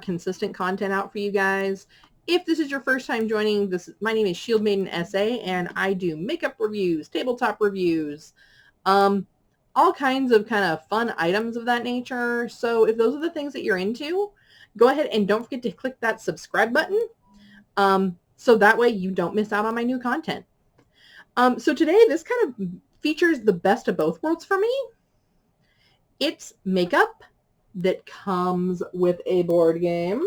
consistent content out for you guys. If this is your first time joining, my name is Shield Maiden SA, and I do makeup reviews, tabletop reviews, all kinds of kind of fun items of that nature. So if those are the things that you're into, go ahead and don't forget to click that subscribe button, so that way you don't miss out on my new content. So today, this kind of features the best of both worlds for me. It's makeup that comes with a board game.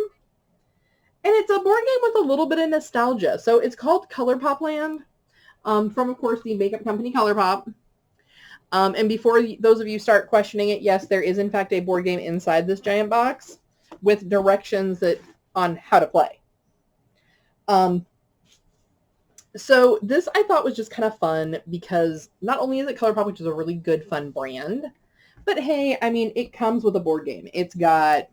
And it's a board game with a little bit of nostalgia. So it's called ColourPop Land, from, of course, the makeup company ColourPop. And before those of you start questioning it, yes, there is, in fact, a board game inside this giant box with directions on how to play. So this I thought was just kind of fun because not only is it ColourPop, which is a really good, fun brand, but hey, I mean, it comes with a board game. It's got,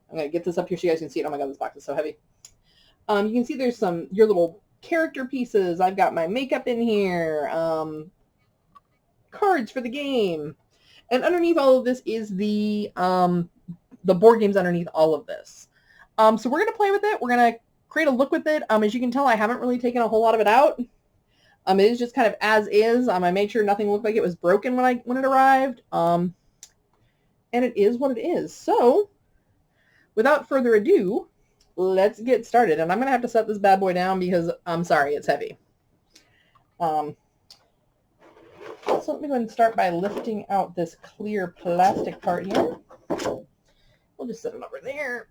I'm going to get this up here so you guys can see it. Oh my god, this box is so heavy. You can see there's your little character pieces. I've got my makeup in here, cards for the game. And underneath all of this is the board games underneath all of this. So we're going to play with it. We're going to create a look with it. As you can tell, I haven't really taken a whole lot of it out. It is just kind of as is. I made sure nothing looked like it was broken when it arrived. And it is what it is. So, without further ado, let's get started. And I'm going to have to set this bad boy down because I'm sorry, it's heavy. So let me go ahead and start by lifting out this clear plastic part here. We'll just set it over there.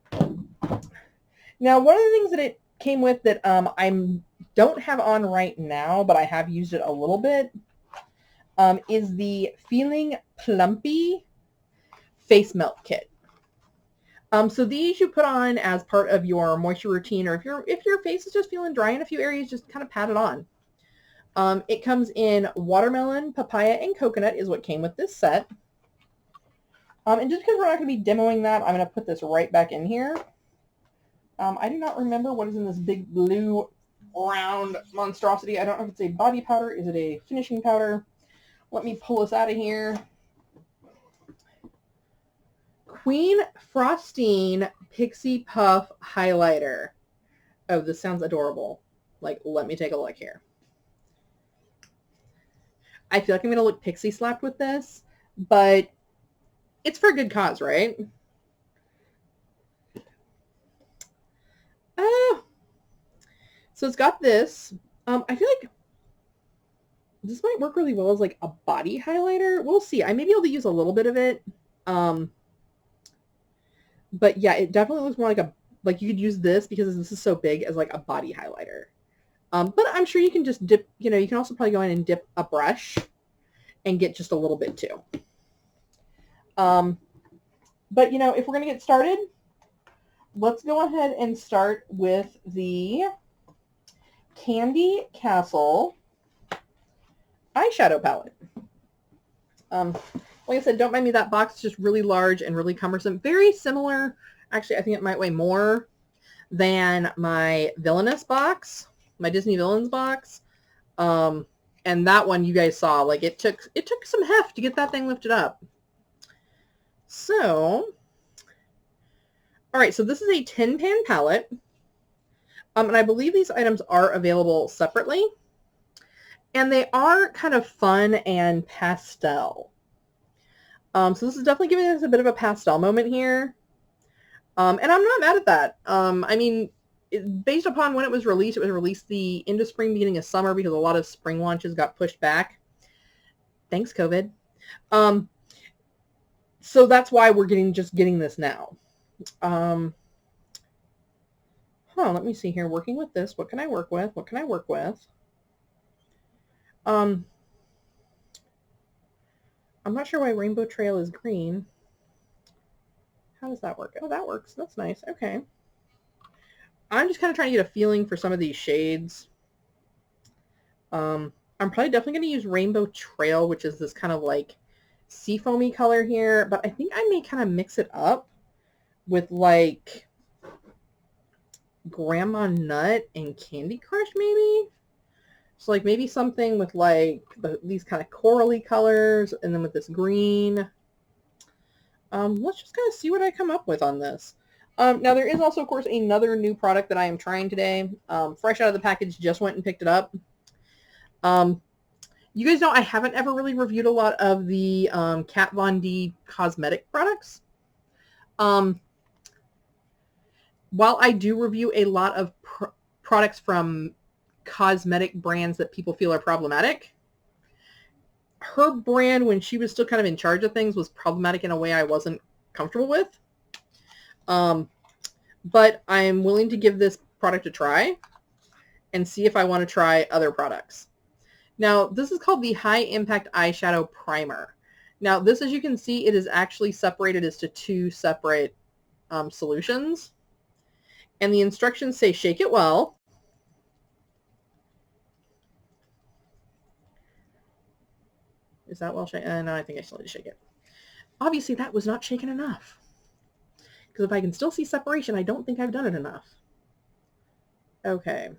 Now, one of the things that it came with that I don't have on right now, but I have used it a little bit, is the Feeling Plumpy Face Melt Kit. So these you put on as part of your moisture routine, or if your face is just feeling dry in a few areas, just kind of pat it on. It comes in watermelon, papaya, and coconut is what came with this set. And just because we're not going to be demoing that, I'm going to put this right back in here. I do not remember what is in this big blue round monstrosity. I don't know if it's a body powder. Is it a finishing powder? Let me pull this out of here. Queen Frostine Pixie Puff Highlighter. Oh, this sounds adorable. Like, let me take a look here. I feel like I'm going to look pixie slapped with this, but it's for a good cause, right? So it's got this. I feel like this might work really well as like a body highlighter. We'll see. I may be able to use a little bit of it. But yeah, it definitely looks more like you could use this because this is so big as like a body highlighter. But I'm sure you can just dip, you can also probably go in and dip a brush and get just a little bit too. But if we're going to get started, let's go ahead and start with the Candy Castle eyeshadow palette. Like I said, don't mind me, that box is just really large and really cumbersome. Very similar. Actually, I think it might weigh more than my Villainous box, my Disney Villains box. And that one you guys saw, like it took some heft to get that thing lifted up. So, all right, so this is a 10-pan palette. And I believe these items are available separately. And they are kind of fun and pastel. So this is definitely giving us a bit of a pastel moment here. And I'm not mad at that. I mean, based upon when it was released the end of spring, beginning of summer, because a lot of spring launches got pushed back. Thanks, COVID. So that's why we're getting this now. Let me see here. Working with this, what can I work with? What can I work with? I'm not sure why Rainbow Trail is green. How does that work? Oh, that works. That's nice. Okay. I'm just kind of trying to get a feeling for some of these shades. I'm probably definitely going to use Rainbow Trail, which is this kind of like seafoamy color here, but I think I may kind of mix it up with like Grandma Nut and Candy Crush maybe. So like maybe something with like these kind of corally colors and then with this green. Let's just kind of see what I come up with on this. Now there is also, of course, another new product that I am trying today. Fresh out of the package, just went and picked it up. You guys know I haven't ever really reviewed a lot of the Kat Von D cosmetic products. While I do review a lot of products from cosmetic brands that people feel are problematic, her brand, when she was still kind of in charge of things, was problematic in a way I wasn't comfortable with. But I'm willing to give this product a try and see if I want to try other products. Now, this is called the High Impact Eyeshadow Primer. Now, this, as you can see, it is actually separated as to two separate solutions. And the instructions say shake it well. Is that well shaken? No, I think I still need to shake it. Obviously, that was not shaken enough. Because if I can still see separation, I don't think I've done it enough. Okay.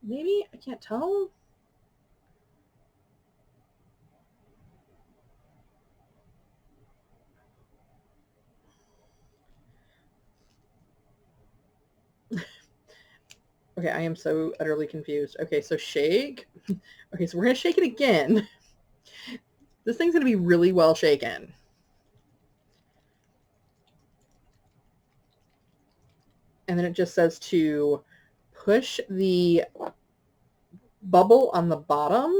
Maybe? I can't tell. Okay, I am so utterly confused. Okay, so shake. Okay, so we're going to shake it again. This thing's going to be really well shaken. And then it just says to push the bubble on the bottom.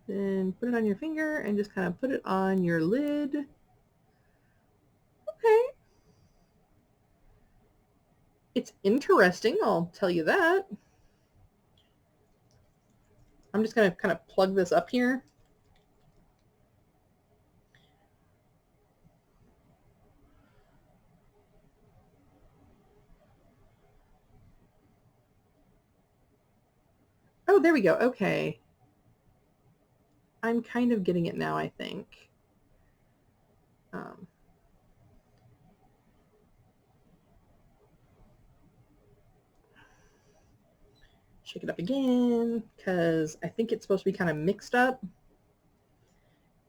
Then put it on your finger and just kind of put it on your lid. Okay. It's interesting, I'll tell you that. I'm just going to kind of plug this up here. Oh, there we go. Okay. I'm kind of getting it now, I think. Shake it up again, because I think it's supposed to be kind of mixed up.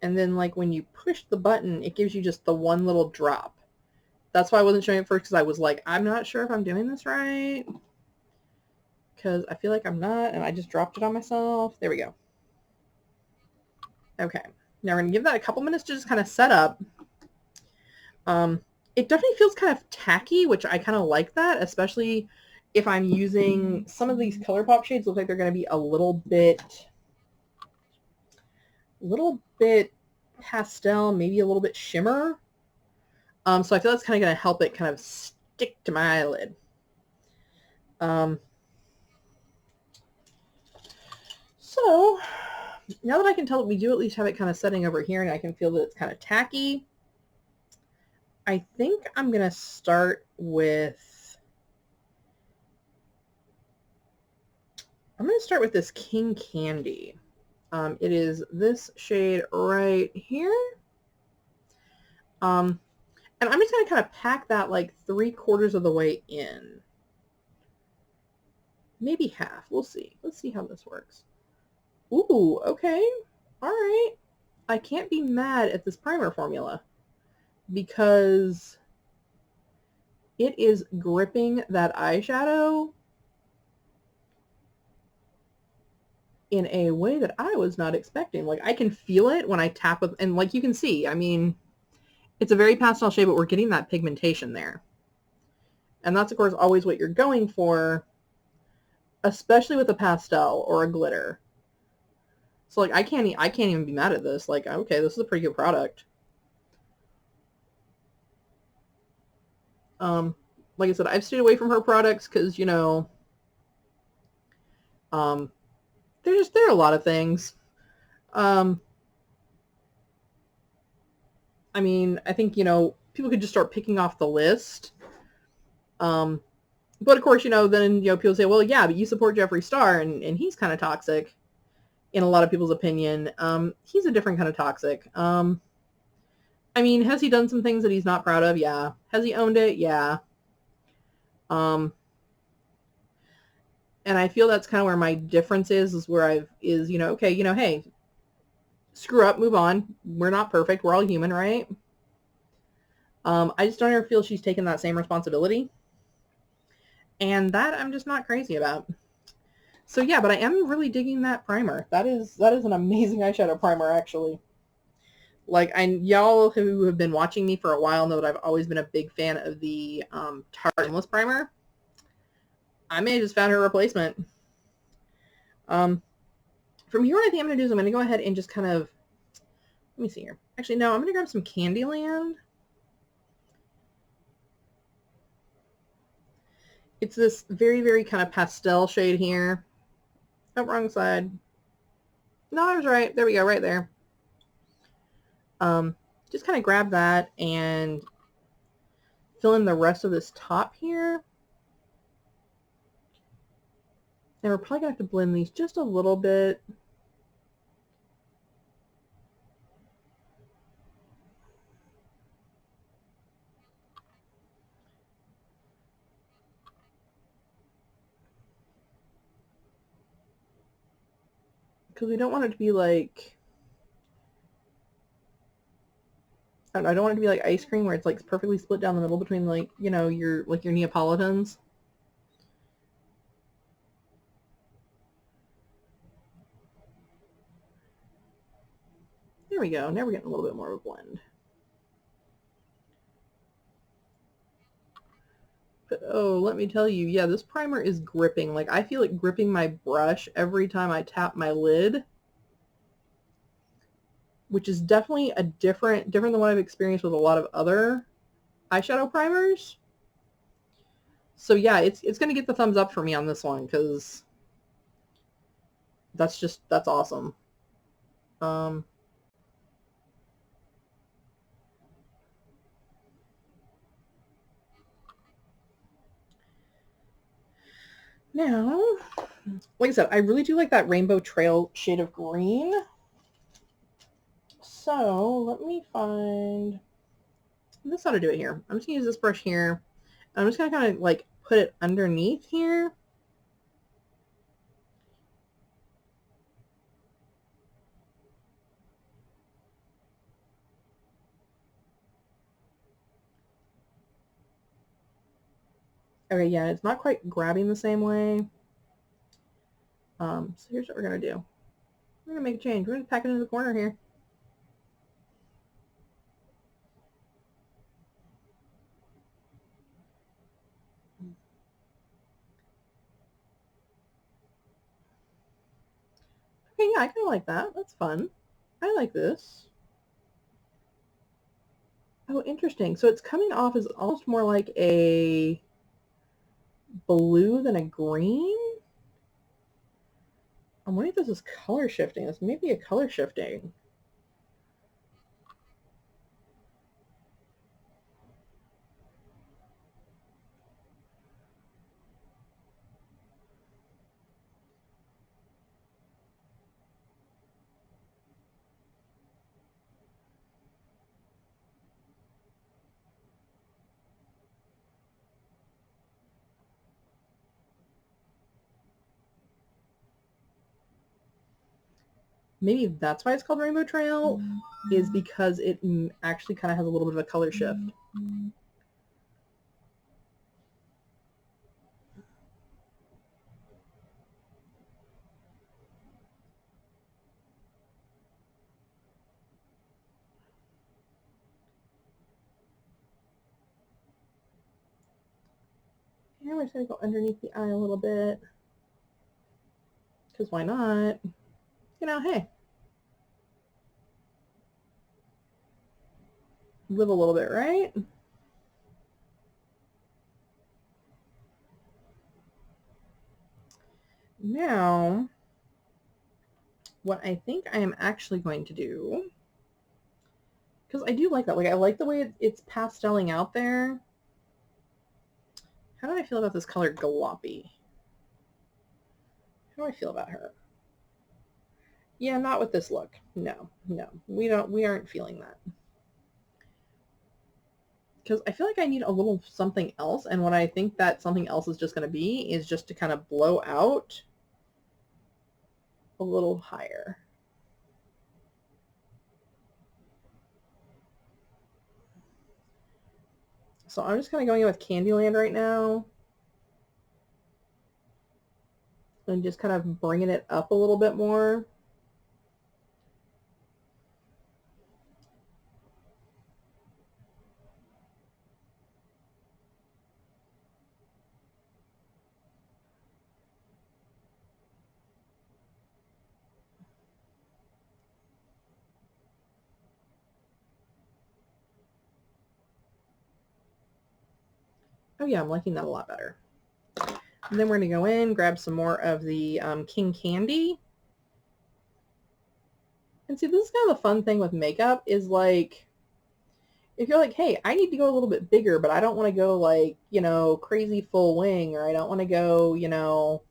And then, like, when you push the button, it gives you just the one little drop. That's why I wasn't showing it first, because I was like, I'm not sure if I'm doing this right. Because I feel like I'm not, and I just dropped it on myself. There we go. Okay. Now we're going to give that a couple minutes to just kind of set up. It definitely feels kind of tacky, which I kind of like that, especially if I'm using some of these ColourPop shades. Look like they're going to be a little bit pastel, maybe a little bit shimmer. So I feel that's kind of going to help it kind of stick to my eyelid. So now that I can tell that we do at least have it kind of setting over here and I can feel that it's kind of tacky, I think I'm going to start with this King Candy. It is this shade right here. And I'm just going to kind of pack that like 3/4 of the way in. Maybe half. We'll see. Let's see how this works. Ooh, okay. All right. I can't be mad at this primer formula because it is gripping that eyeshadow in a way that I was not expecting. Like, I can feel it when I tap with, and like you can see, I mean, it's a very pastel shade, but we're getting that pigmentation there. And that's, of course, always what you're going for, especially with a pastel or a glitter. So, like, I can't even be mad at this. Like, okay, this is a pretty good product. Like I said, I've stayed away from her products because, you know, there are a lot of things. I mean, I think, you know, people could just start picking off the list. But of course, you know, then, you know, people say, well, yeah, but you support Jeffree Star, and he's kind of toxic in a lot of people's opinion. He's a different kind of toxic. I mean, has he done some things that he's not proud of? Yeah. Has he owned it? Yeah. And I feel that's kind of where my difference is where you know, okay, you know, hey, screw up, move on. We're not perfect. We're all human, right? I just don't ever feel she's taken that same responsibility. And that I'm just not crazy about. So yeah, but I am really digging that primer. That is an amazing eyeshadow primer, actually. Like, y'all who have been watching me for a while know that I've always been a big fan of the Tarte Endless Primer. I may have just found her replacement. From here, what I think I'm going to do is I'm going to go ahead and just kind of, let me see here. Actually, no, I'm going to grab some CandyLand. It's this very, very kind of pastel shade here. Oh, wrong side. No, I was right. There we go, right there. Just kind of grab that and fill in the rest of this top here. And we're probably going to have to blend these just a little bit. Because we don't want it to be like, I don't want it to be like ice cream where it's like perfectly split down the middle between like, you know, your Neapolitans. There we go. Now we're getting a little bit more of a blend. But oh, let me tell you, yeah, this primer is gripping. Like, I feel it gripping my brush every time I tap my lid, which is definitely a different than what I've experienced with a lot of other eyeshadow primers. So yeah, it's going to get the thumbs up for me on this one because that's awesome. Now, like I said, I really do like that Rainbow Trail shade of green. So let me find, this ought to do it here. I'm just going to use this brush here. I'm just going to kind of like put it underneath here. Okay, yeah, it's not quite grabbing the same way. So here's what we're going to do. We're going to make a change. We're going to pack it into the corner here. Okay, yeah, I kind of like that. That's fun. I like this. Oh, interesting. So it's coming off as almost more like a blue than a green. I'm wondering if this is color shifting. This may be a color shifting. Maybe that's why it's called Rainbow Trail, is because it actually kind of has a little bit of a color shift. And we're just going to go underneath the eye a little bit. Because why not? You know, hey. Live a little bit, right? Now, what I think I am actually going to do, because I do like that. Like, I like the way it's pasteling out there. How do I feel about this color Gloppy? How do I feel about her? Yeah, not with this look. No, no. We aren't feeling that. Because I feel like I need a little something else, and what I think that something else is just going to be is just to kind of blow out a little higher. So I'm just kind of going in with CandyLand right now. And just kind of bringing it up a little bit more. Oh yeah, I'm liking that a lot better. And then we're going to go in, grab some more of the King Candy. And see, this is kind of the fun thing with makeup is like, if you're like, hey, I need to go a little bit bigger, but I don't want to go like, you know, crazy full wing, or I don't want to go, you know,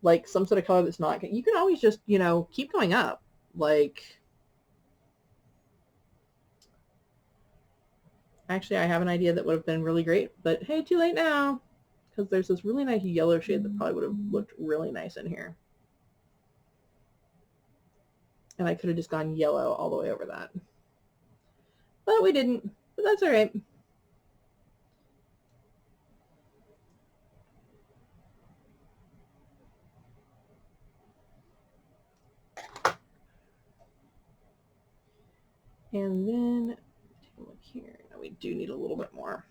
like some sort of color that's not, you can always just, you know, keep going up. Like, actually, I have an idea that would have been really great, but hey, too late now. Because there's this really nice yellow shade that probably would have looked really nice in here. And I could have just gone yellow all the way over that. But we didn't. But that's all right. And then take a look here. Now we do need a little bit more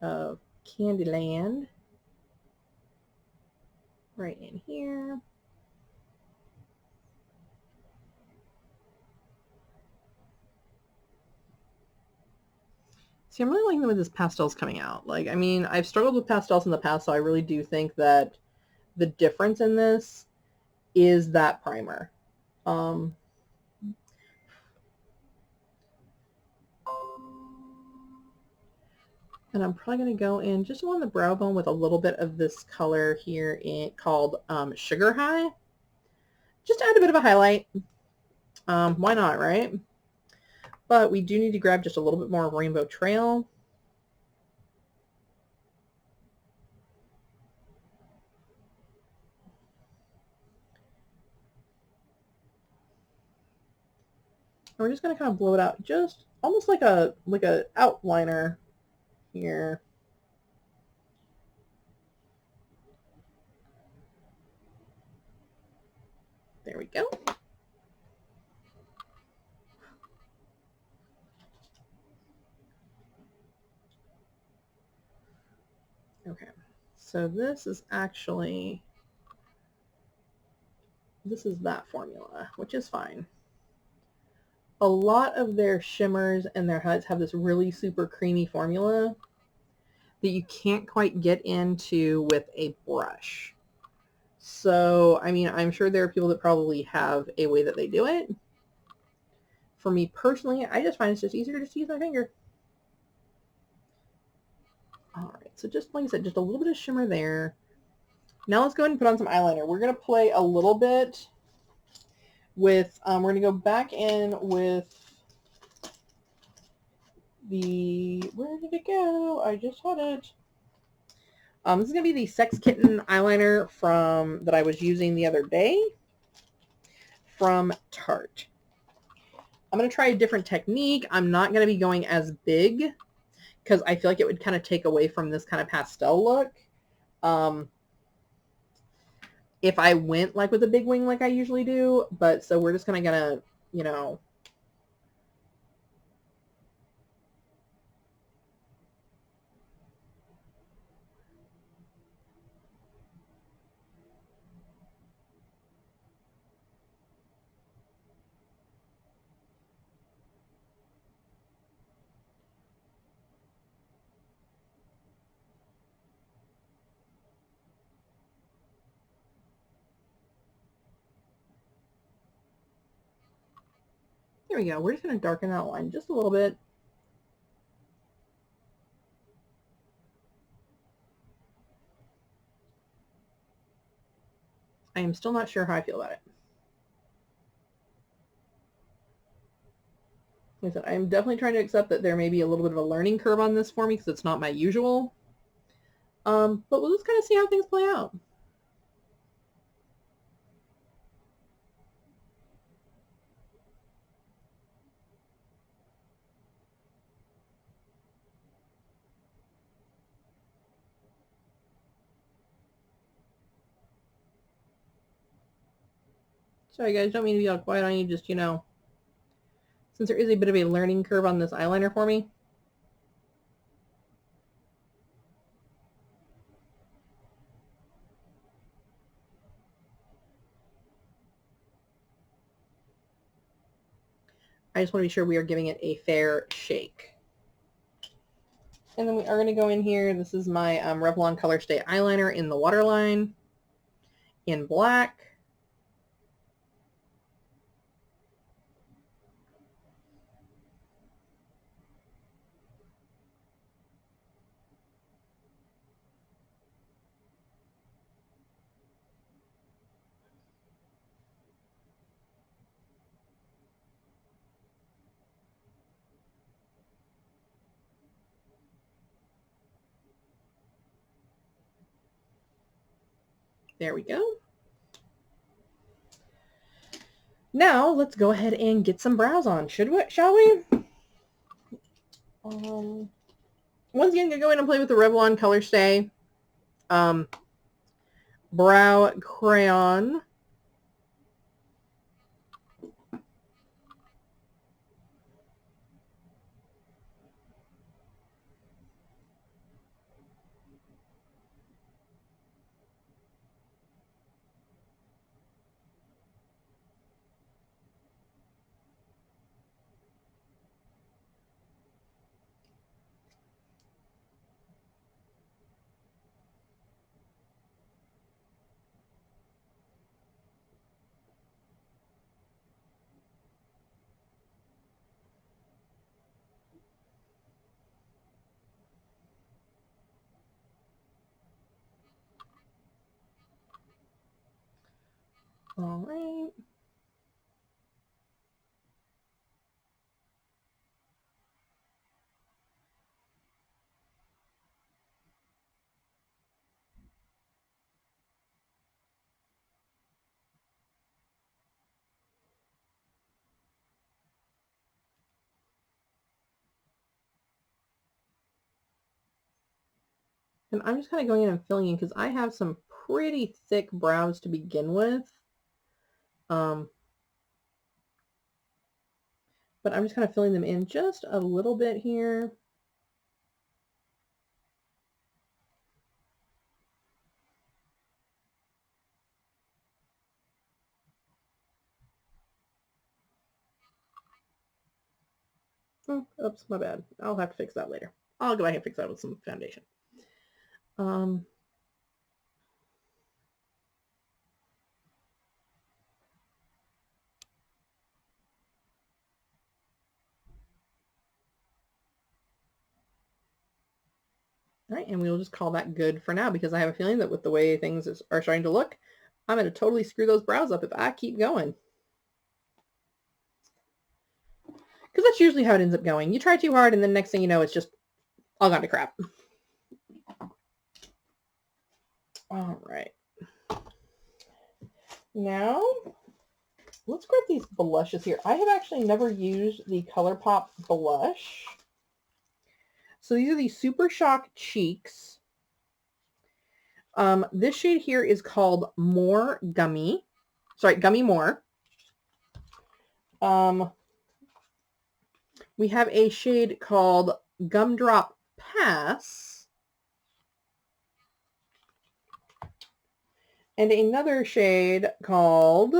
of CandyLand right in here. See, I'm really liking the way this pastel's coming out. Like, I mean, I've struggled with pastels in the past, so I really do think that the difference in this is that primer. And I'm probably going to go in just on the brow bone with a little bit of this color here called Sugar High. Just to add a bit of a highlight. Why not, right? But we do need to grab just a little bit more Rainbow Trail. And we're just going to kind of blow it out, just almost like a outliner here. There we go. Okay, so this is actually, this is that formula, which is fine. A lot of their shimmers and their highlights have this really super creamy formula that you can't quite get into with a brush. So, I mean, I'm sure there are people that probably have a way that they do it. For me personally, I just find it's just easier to use my finger. All right, so just like I said, just a little bit of shimmer there. Now let's go ahead and put on some eyeliner. We're going to play a little bit with, we're going to go back in with the, where did it go? I just had it. This is going to be the Sex Kitten eyeliner that I was using the other day from Tarte. I'm going to try a different technique. I'm not going to be going as big because I feel like it would kind of take away from this kind of pastel look. If I went like with a big wing like I usually do, but so we're just kind of going to, you know, there we go. We're just going to darken that line just a little bit. I am still not sure how I feel about it. Like I said, I'm definitely trying to accept that there may be a little bit of a learning curve on this for me because it's not my usual. But we'll just kind of see how things play out. Sorry guys, don't mean to be all quiet on you, just, you know, since there is a bit of a learning curve on this eyeliner for me. I just want to be sure we are giving it a fair shake. And then we are going to go in here. This is my Revlon Color Stay eyeliner in the waterline in black. There we go. Now let's go ahead and get some brows on. Shall we? Once again, I'm gonna go in and play with the Revlon Color Stay brow crayon. All right. And I'm just kind of going in and filling in because I have some pretty thick brows to begin with. But I'm just kind of filling them in just a little bit here. Oh, oops, my bad. I'll have to fix that later. I'll go ahead and fix that with some foundation. All right, and we'll just call that good for now because I have a feeling that with the way things are starting to look, I'm going to totally screw those brows up if I keep going. Because that's usually how it ends up going. You try too hard and then next thing you know, it's just all gone to crap. All right. Now, let's grab these blushes here. I have actually never used the ColourPop blush. So these are the Super Shock Cheeks. This shade here is called More Gummy. Sorry, Gummy More. We have a shade called Gumdrop Pass. And another shade called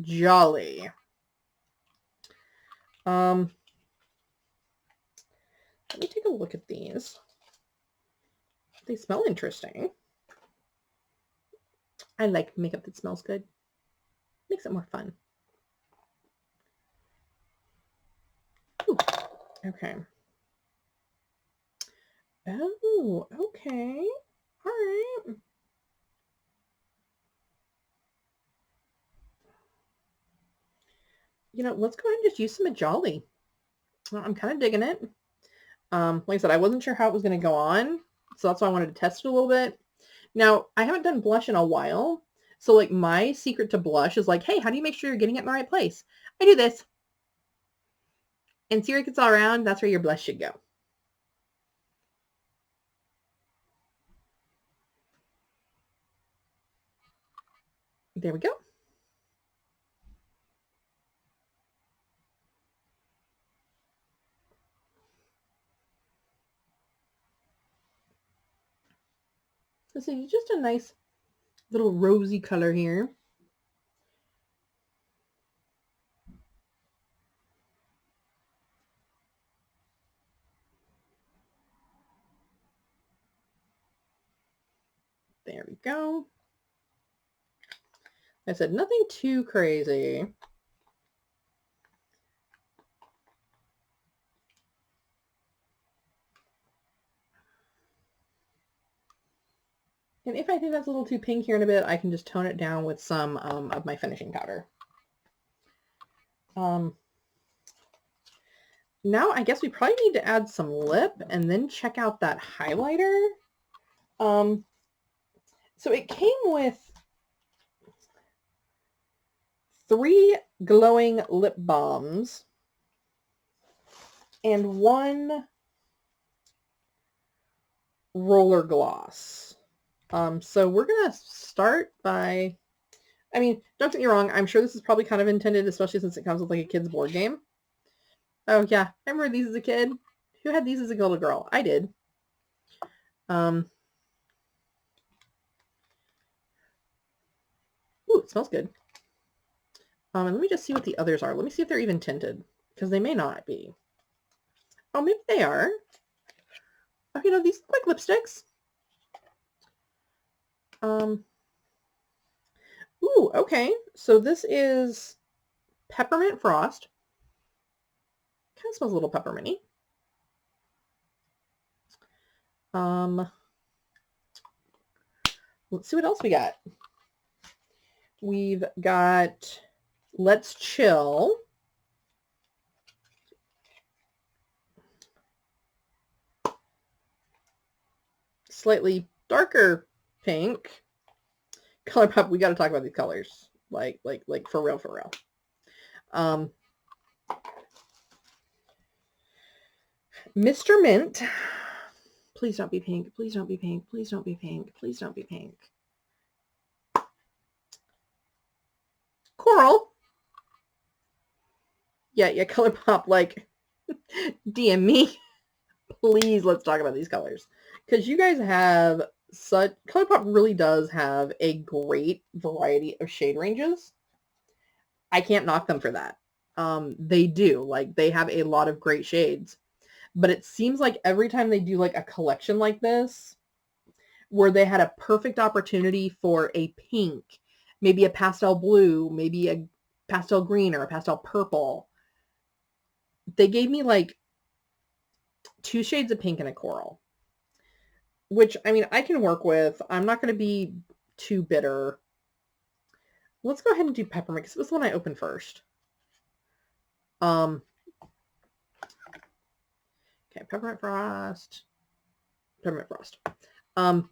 Jolly. Let me take a look at these. They smell interesting. I like makeup that smells good. Makes it more fun. Ooh, okay. Oh, okay. All right. You know, let's go ahead and just use some of Jolly. I'm kind of digging it. Like I said, I wasn't sure how it was going to go on, so that's why I wanted to test it a little bit. Now, I haven't done blush in a while, so like my secret to blush is like, hey, how do you make sure you're getting it in the right place? I do this. And see where it gets all around? That's where your blush should go. There we go. This is just a nice little rosy color here. There we go. I said nothing too crazy. And if I think that's a little too pink here in a bit, I can just tone it down with some of my finishing powder. Now I guess we probably need to add some lip and then check out that highlighter. So it came with 3 glowing lip balms and 1 roller gloss. So we're going to start by, I mean, don't get me wrong, I'm sure this is probably kind of intended, especially since it comes with like a kid's board game. Oh yeah, I remember these as a kid. Who had these as a little girl? I did. Ooh, it smells good. And let me just see what the others are. Let me see if they're even tinted, because they may not be. Oh, maybe they are. Oh, you know, these look like lipsticks. Ooh, okay. So this is Peppermint Frost. Kind of smells a little pepperminty. Let's see what else we got. We've got Let's Chill. Slightly darker pink. ColourPop, we got to talk about these colors. Like for real, for real. Mr. Mint. Please don't be pink. Please don't be pink. Please don't be pink. Please don't be pink. Coral. Yeah, ColourPop, like, DM me. Please, let's talk about these colors. Because you guys have such... ColourPop really does have a great variety of shade ranges. I can't knock them for that. They do. Like, they have a lot of great shades. But it seems like every time they do, like, a collection like this, where they had a perfect opportunity for a pink, maybe a pastel blue, maybe a pastel green or a pastel purple, they gave me, like, 2 shades of pink and a coral. Which, I mean, I can work with. I'm not going to be too bitter. Let's go ahead and do Peppermint, because it was the one I opened first. Okay, Peppermint Frost. Peppermint Frost. I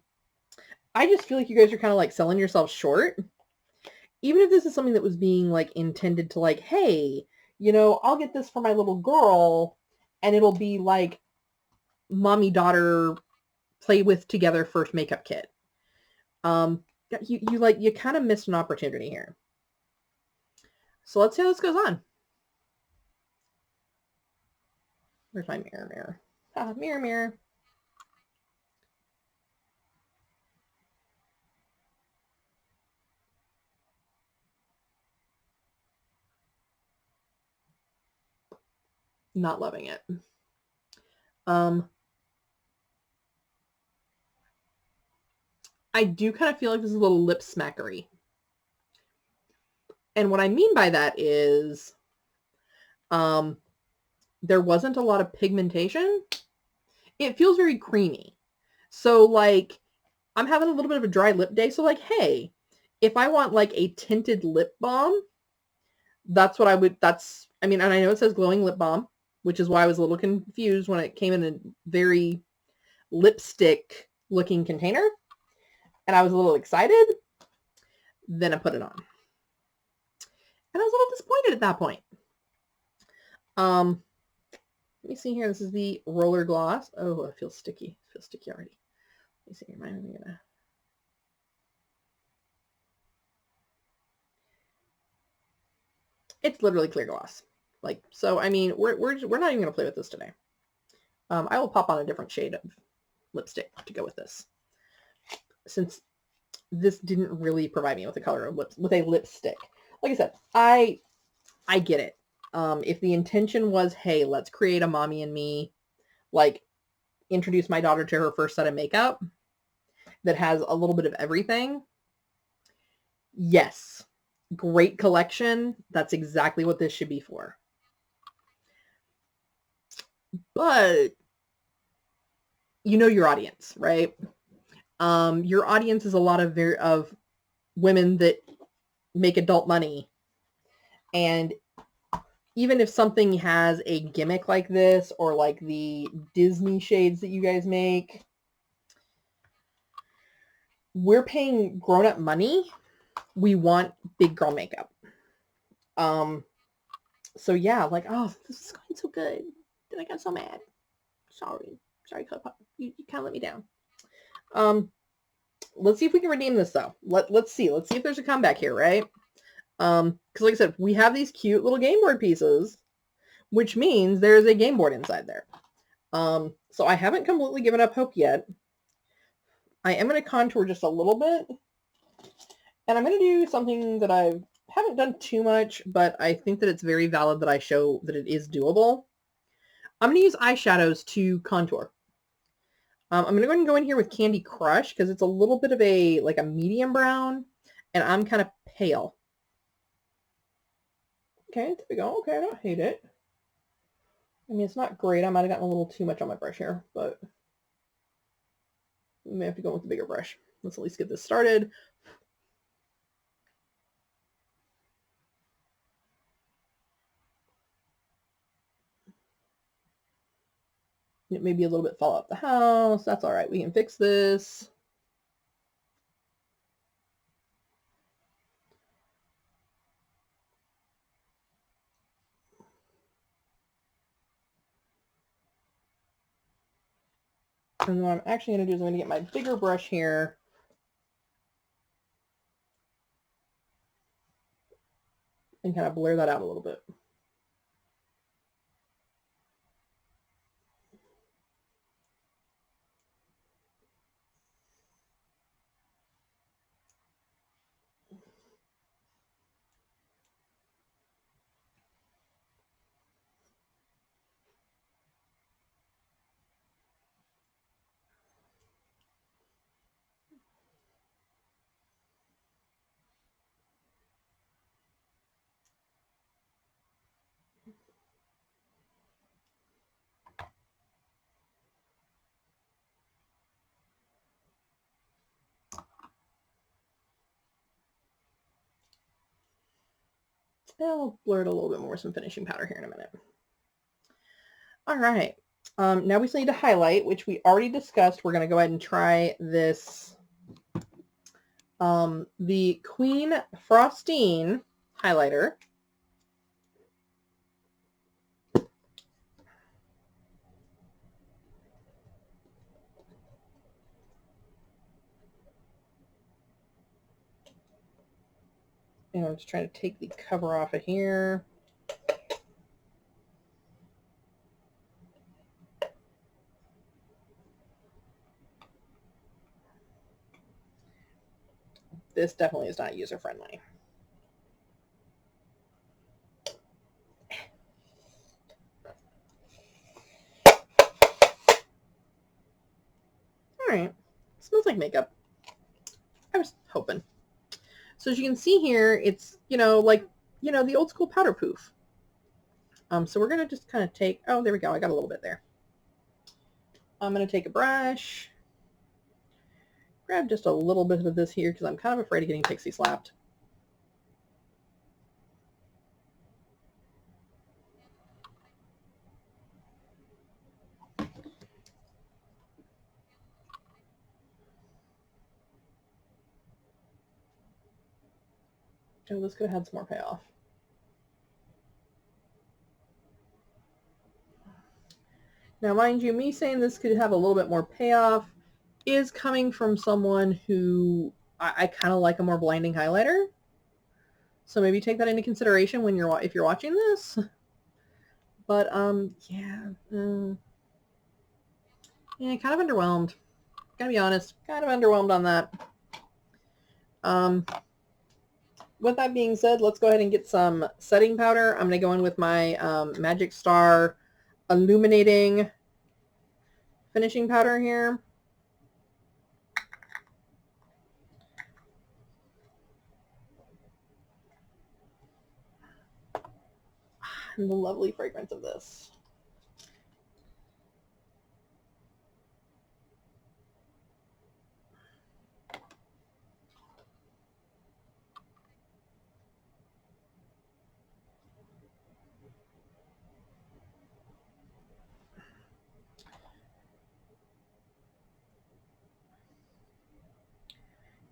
just feel like you guys are kind of like selling yourself short. Even if this is something that was being like intended to like, hey, you know, I'll get this for my little girl and it'll be like mommy daughter play with together first makeup kit. You kind of missed an opportunity here. So let's see how this goes on. Where's my mirror? Ah, mirror. Not loving it. I do kind of feel like this is a little lip smackery. And what I mean by that is there wasn't a lot of pigmentation. It feels very creamy. So like I'm having a little bit of a dry lip day. So like, hey, if I want like a tinted lip balm, that's what I would, I mean, and I know it says glowing lip balm, which is why I was a little confused when it came in a very lipstick looking container. And I was a little excited. Then I put it on. And I was a little disappointed at that point. Let me see here. This is the roller gloss. Oh, it feels sticky. It feels sticky already. Let me see. Remind me of It's literally clear gloss. Like, so, I mean, we're not even going to play with this today. I will pop on a different shade of lipstick to go with this. since this didn't really provide me with a color of lips, with a lipstick. Like I said, I get it. If the intention was, hey, let's create a mommy and me, like introduce my daughter to her first set of makeup that has a little bit of everything. Yes, great collection. That's exactly what this should be for. But you know your audience, right? Your audience is a lot of women that make adult money. And even if something has a gimmick like this, or like the Disney shades that you guys make, we're paying grown-up money. We want big girl makeup. So yeah, like, oh, this is going so good. Then I got so mad. Sorry, ColourPop. You kind of let me down. Let's see if we can redeem this though. Let's see if there's a comeback here, right? Because like I said, we have these cute little game board pieces, which means there's a game board inside there. So I haven't completely given up hope yet. I am going to contour just a little bit, and I'm going to do something that I haven't done too much, but I think that it's very valid that I show that it is doable. I'm going to use eyeshadows to contour. I'm going to go ahead and go in here with Candy Crush because it's a little bit of a medium brown, and I'm kind of pale. Okay, there we go. Okay, I don't hate it. I mean, it's not great. I might have gotten a little too much on my brush here, but we may have to go with the bigger brush. Let's at least get this started. It may be a little bit fall out the house. That's all right. We can fix this. And what I'm actually going to do is I'm going to get my bigger brush here. And kind of blur that out a little bit. I'll blur it a little bit more with some finishing powder here in a minute. All right. Now we still need to highlight, which we already discussed. We're going to go ahead and try this, the Queen Frostine highlighter. And I'm just trying to take the cover off of here. This definitely is not user-friendly. All right. Smells like makeup. I was hoping. So as you can see here, it's, the old school powder poof. So we're going to just kind of take, oh, there we go. I got a little bit there. I'm going to take a brush, grab just a little bit of this here because I'm kind of afraid of getting pixie slapped. Oh, this could have had some more payoff. Now, mind you, me saying this could have a little bit more payoff is coming from someone who I kind of like a more blinding highlighter. So maybe take that into consideration when if you're watching this. But yeah, kind of underwhelmed. Gotta be honest, kind of underwhelmed on that. With that being said, let's go ahead and get some setting powder. I'm going to go in with my Magic Star Illuminating finishing powder here. And the lovely fragrance of this.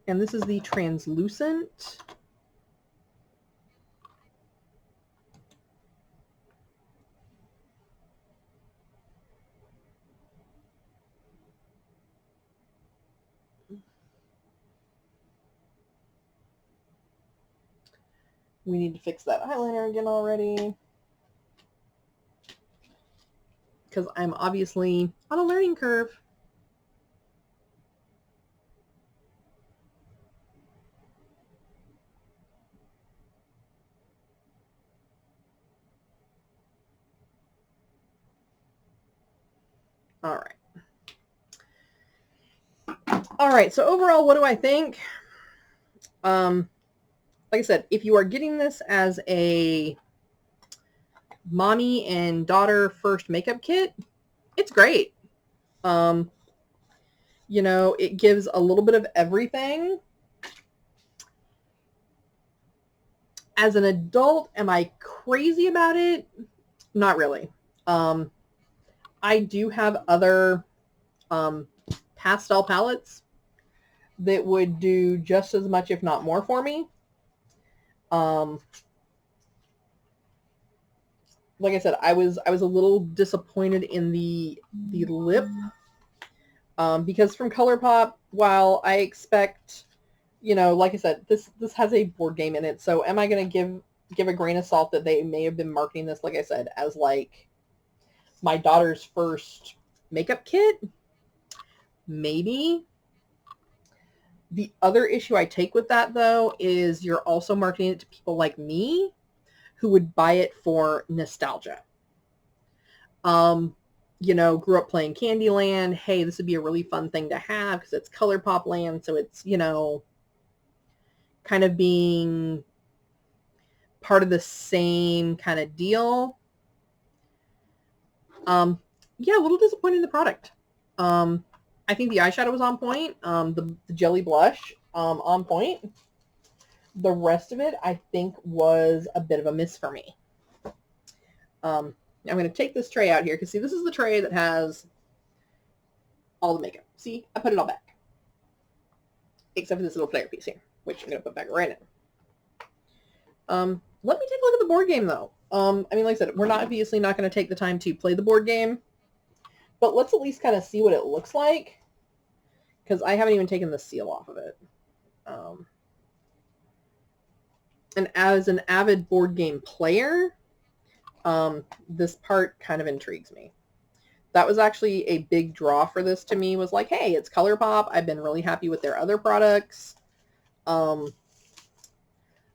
And this is the translucent. We need to fix that eyeliner again already, because I'm obviously on a learning curve. All right. All right, so overall, what do I think? Like I said, if you are getting this as a mommy and daughter first makeup kit, it's great. You know, it gives a little bit of everything. As an adult, am I crazy about it? Not really. I do have other pastel palettes that would do just as much, if not more, for me. Like I said, I was a little disappointed in the lip, because from ColourPop, while I expect, you know, like I said, this has a board game in it, so am I going to give a grain of salt that they may have been marketing this, like I said, as like my daughter's first makeup kit? Maybe. The other issue I take with that, though, is you're also marketing it to people like me who would buy it for nostalgia. You know, grew up playing CandyLand. Hey, this would be a really fun thing to have because it's ColourPop land, so it's, you know, kind of being part of the same kind of deal. Yeah, a little disappointed in the product. I think the eyeshadow was on point. The jelly blush, on point. The rest of it, I think, was a bit of a miss for me. I'm going to take this tray out here because, see, this is the tray that has all the makeup. See, I put it all back. Except for this little player piece here, which I'm going to put back right now. Let me take a look at the board game, though. I mean, like I said, we're obviously not going to take the time to play the board game, but let's at least kind of see what it looks like, because I haven't even taken the seal off of it. And as an avid board game player, this part kind of intrigues me. That was actually a big draw for this to me, was like, hey, it's ColourPop. I've been really happy with their other products.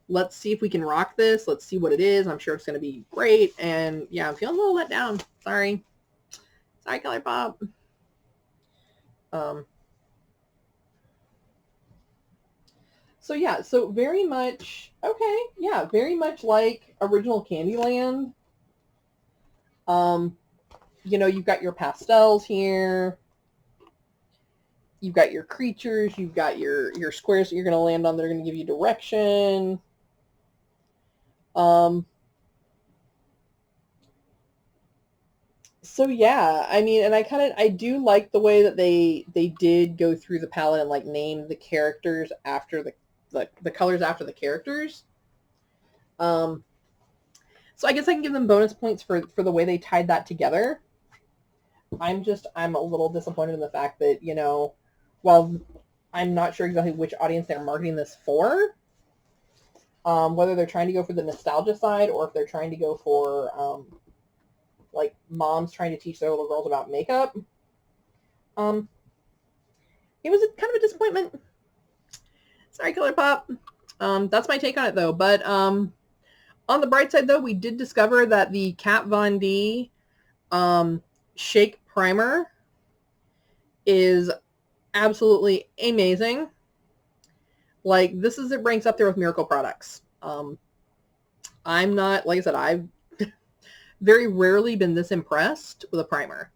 Let's see if we can rock this. Let's see what it is. I'm sure it's going to be great. And yeah, I'm feeling a little let down. Sorry. Sorry, ColourPop. So yeah, so very much, okay, yeah, very much like original CandyLand. You know, you've got your pastels here. You've got your creatures. You've got your squares that you're going to land on that are going to give you direction. So yeah, I mean, and I do like the way that they did go through the palette and like name the characters after the colors after the characters. So I guess I can give them bonus points for the way they tied that together. I'm a little disappointed in the fact that, you know, while I'm not sure exactly which audience they're marketing this for, whether they're trying to go for the nostalgia side or if they're trying to go for like moms trying to teach their little girls about makeup. it was kind of a disappointment. Sorry, ColourPop. That's my take on it, though. But on the bright side, though, we did discover that the Kat Von D Shake Primer is absolutely amazing. Like, this is, it ranks up there with Miracle products. I'm not, like I said, I've very rarely been this impressed with a primer.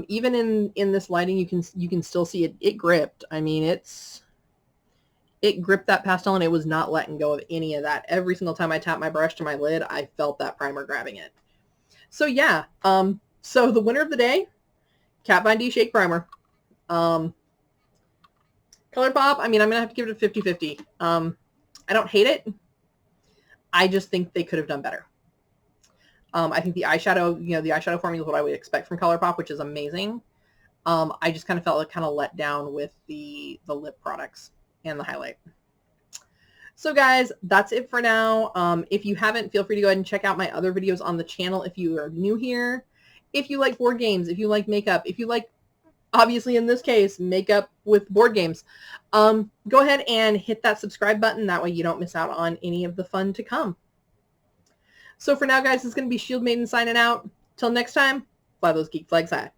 Even in this lighting, you can still see it gripped. I mean, it gripped that pastel and it was not letting go of any of that. Every single time I tapped my brush to my lid, I felt that primer grabbing it. So yeah, so the winner of the day, Kat Von D Shake Primer. ColourPop, I mean, I'm going to have to give it a 50-50. I don't hate it. I just think they could have done better. I think the eyeshadow, the eyeshadow formula is what I would expect from ColourPop, which is amazing. I just kind of felt kind of let down with the lip products and the highlight. So guys, that's it for now. If you haven't, feel free to go ahead and check out my other videos on the channel if you are new here. If you like board games, if you like makeup, if you like, obviously in this case, makeup with board games, go ahead and hit that subscribe button. That way you don't miss out on any of the fun to come. So for now, guys, it's going to be Shield Maiden signing out. Till next time, fly those geek flags high.